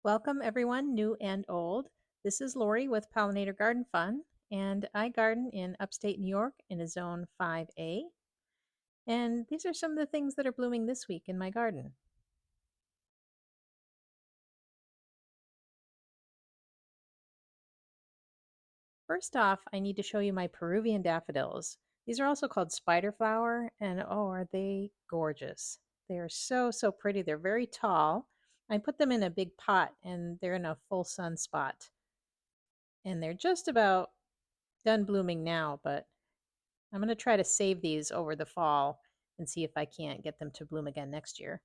Welcome, everyone, new and old. This is Lori with Pollinator Garden Fun, and I garden in upstate New York in a zone 5A. And these are some of the things that are blooming this week in my garden. First off, I need to show you my Peruvian daffodils. These are also called spider flower, and oh, are they gorgeous! They are so pretty. They're very tall. I put them in a big pot, and they're in a full sun spot. And they're just about done blooming now, but I'm going to try to save these over the fall and see if I can't get them to bloom again next year.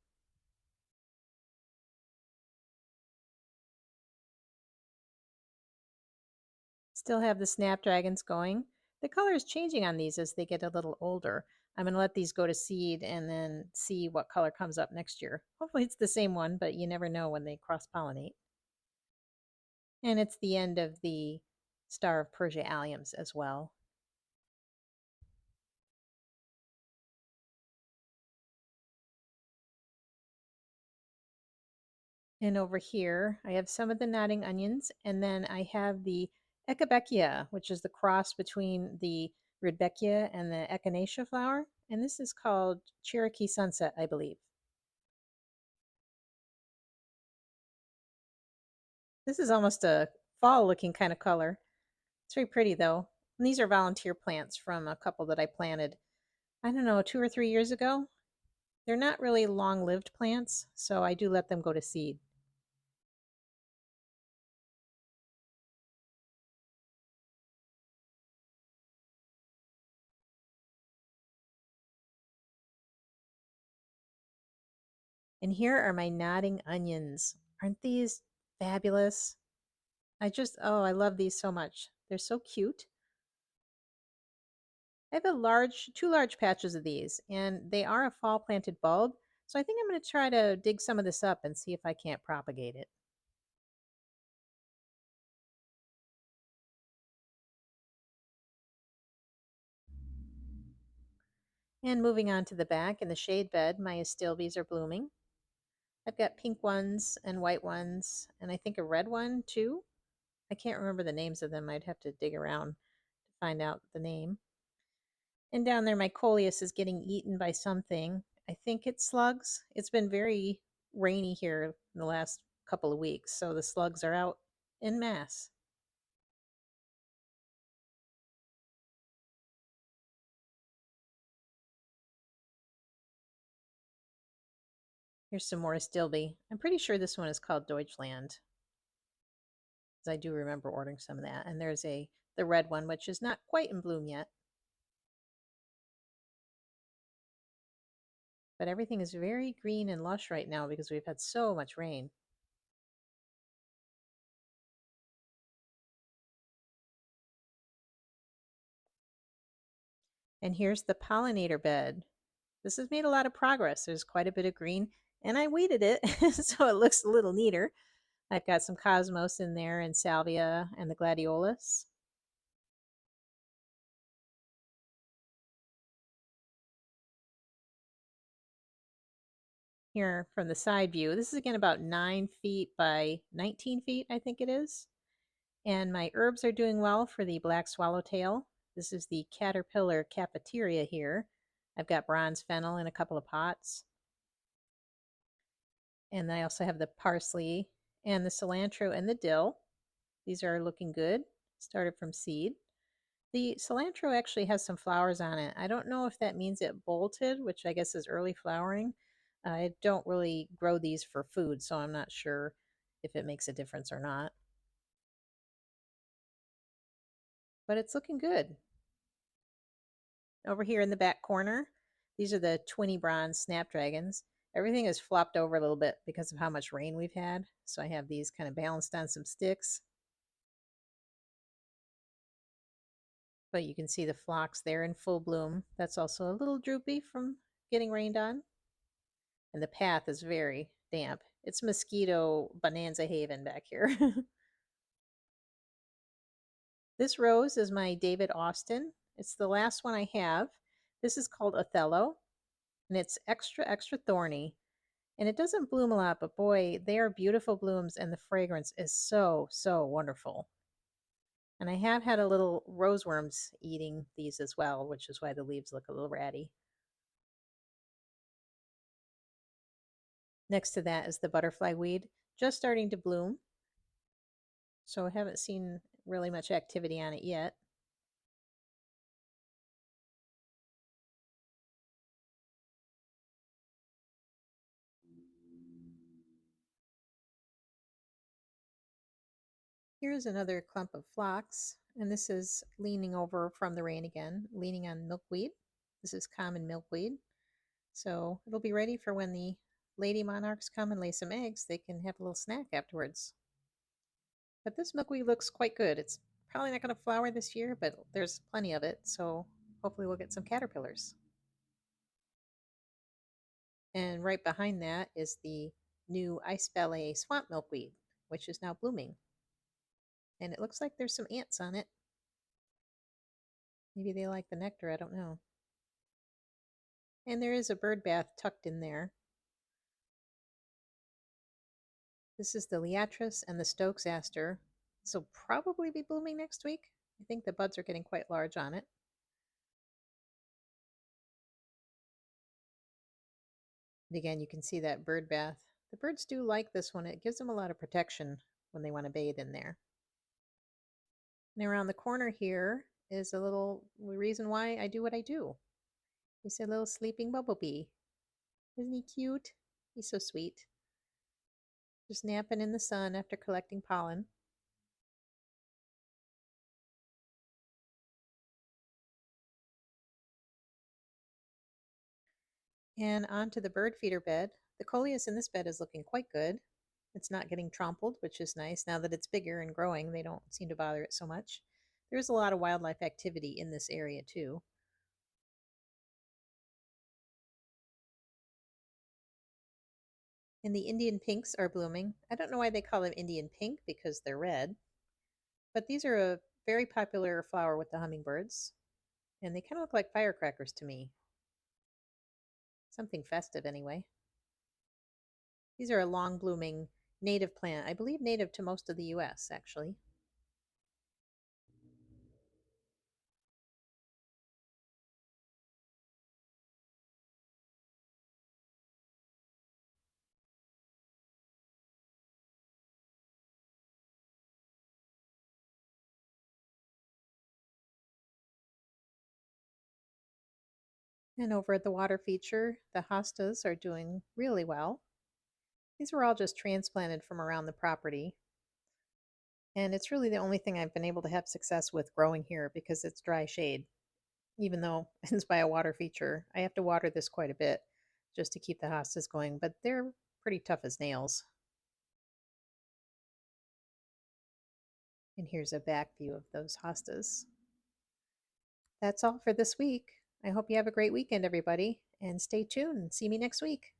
Still have the snapdragons going. The color is changing on these as they get a little older. I'm going to let these go to seed and then see what color comes up next year. Hopefully it's the same one, but you never know when they cross-pollinate. And it's the end of the Star of Persia alliums as well. And over here, I have some of the nodding onions, and then I have the Echinacea, which is the cross between the Rudbeckia and the Echinacea flower. And this is called Cherokee Sunset, I believe. This is almost a fall-looking kind of color. It's very pretty, though. And these are volunteer plants from a couple that I planted, I don't know, 2 or 3 years ago. They're not really long-lived plants, so I do let them go to seed. And here are my nodding onions. Aren't these fabulous? I love these so much. They're so cute. I have two large patches of these, and they are a fall planted bulb. So I think I'm going to try to dig some of this up and see if I can't propagate it. And moving on to the back in the shade bed, my astilbes are blooming. I've got pink ones and white ones, and I think a red one too. I can't remember the names of them. I'd have to dig around to find out the name. And down there, my coleus is getting eaten by something. I think it's slugs. It's been very rainy here in the last couple of weeks, so the slugs are out en masse. Here's some more astilbe. I'm pretty sure this one is called Deutschland, because I do remember ordering some of that. And there's the red one, which is not quite in bloom yet. But everything is very green and lush right now because we've had so much rain. And here's the pollinator bed. This has made a lot of progress. There's quite a bit of green, and I weeded it so it looks a little neater. I've got some cosmos in there and salvia and the gladiolus. Here from the side view, this is again about 9 feet by 19 feet, I think it is. And my herbs are doing well for the black swallowtail. This is the caterpillar cafeteria here. I've got bronze fennel in a couple of pots. And I also have the parsley and the cilantro and the dill. These are looking good. Started from seed. The cilantro actually has some flowers on it. I don't know if that means it bolted, which I guess is early flowering. I don't really grow these for food, so I'm not sure if it makes a difference or not. But it's looking good. Over here in the back corner, these are the Twinny Bronze Snapdragons. Everything is flopped over a little bit because of how much rain we've had. So I have these kind of balanced on some sticks. But you can see the phlox there in full bloom. That's also a little droopy from getting rained on. And the path is very damp. It's mosquito bonanza haven back here. This rose is my David Austin. It's the last one I have. This is called Othello, and it's extra thorny. And it doesn't bloom a lot, but boy, they are beautiful blooms and the fragrance is so, so wonderful. And I have had a little roseworms eating these as well, which is why the leaves look a little ratty. Next to that is the butterfly weed, just starting to bloom. So I haven't seen really much activity on it yet. Here's another clump of phlox, and this is leaning over from the rain again, leaning on milkweed. This is common milkweed. So it'll be ready for when the lady monarchs come and lay some eggs. They can have a little snack afterwards. But this milkweed looks quite good. It's probably not going to flower this year, but there's plenty of it. So hopefully we'll get some caterpillars. And right behind that is the new ice ballet swamp milkweed, which is now blooming. And it looks like there's some ants on it. Maybe they like the nectar, I don't know. And there is a bird bath tucked in there. This is the liatris and the Stokes aster. This will probably be blooming next week. I think the buds are getting quite large on it. And again, you can see that bird bath. The birds do like this one. It gives them a lot of protection when they want to bathe in there. And around the corner here is a little reason why I do what I do. He's a little sleeping bumblebee. Isn't he cute? He's so sweet. Just napping in the sun after collecting pollen. And onto the bird feeder bed. The coleus in this bed is looking quite good. It's not getting trampled, which is nice. Now that it's bigger and growing, they don't seem to bother it so much. There's a lot of wildlife activity in this area too. And the Indian pinks are blooming. I don't know why they call them Indian pink because they're red, but these are a very popular flower with the hummingbirds. And they kind of look like firecrackers to me. Something festive anyway. These are a long blooming native plant, I believe native to most of the US actually. And over at the water feature, the hostas are doing really well. These were all just transplanted from around the property. And it's really the only thing I've been able to have success with growing here because it's dry shade. Even though it's by a water feature, I have to water this quite a bit just to keep the hostas going, but they're pretty tough as nails. And here's a back view of those hostas. That's all for this week. I hope you have a great weekend, everybody, and stay tuned. See me next week.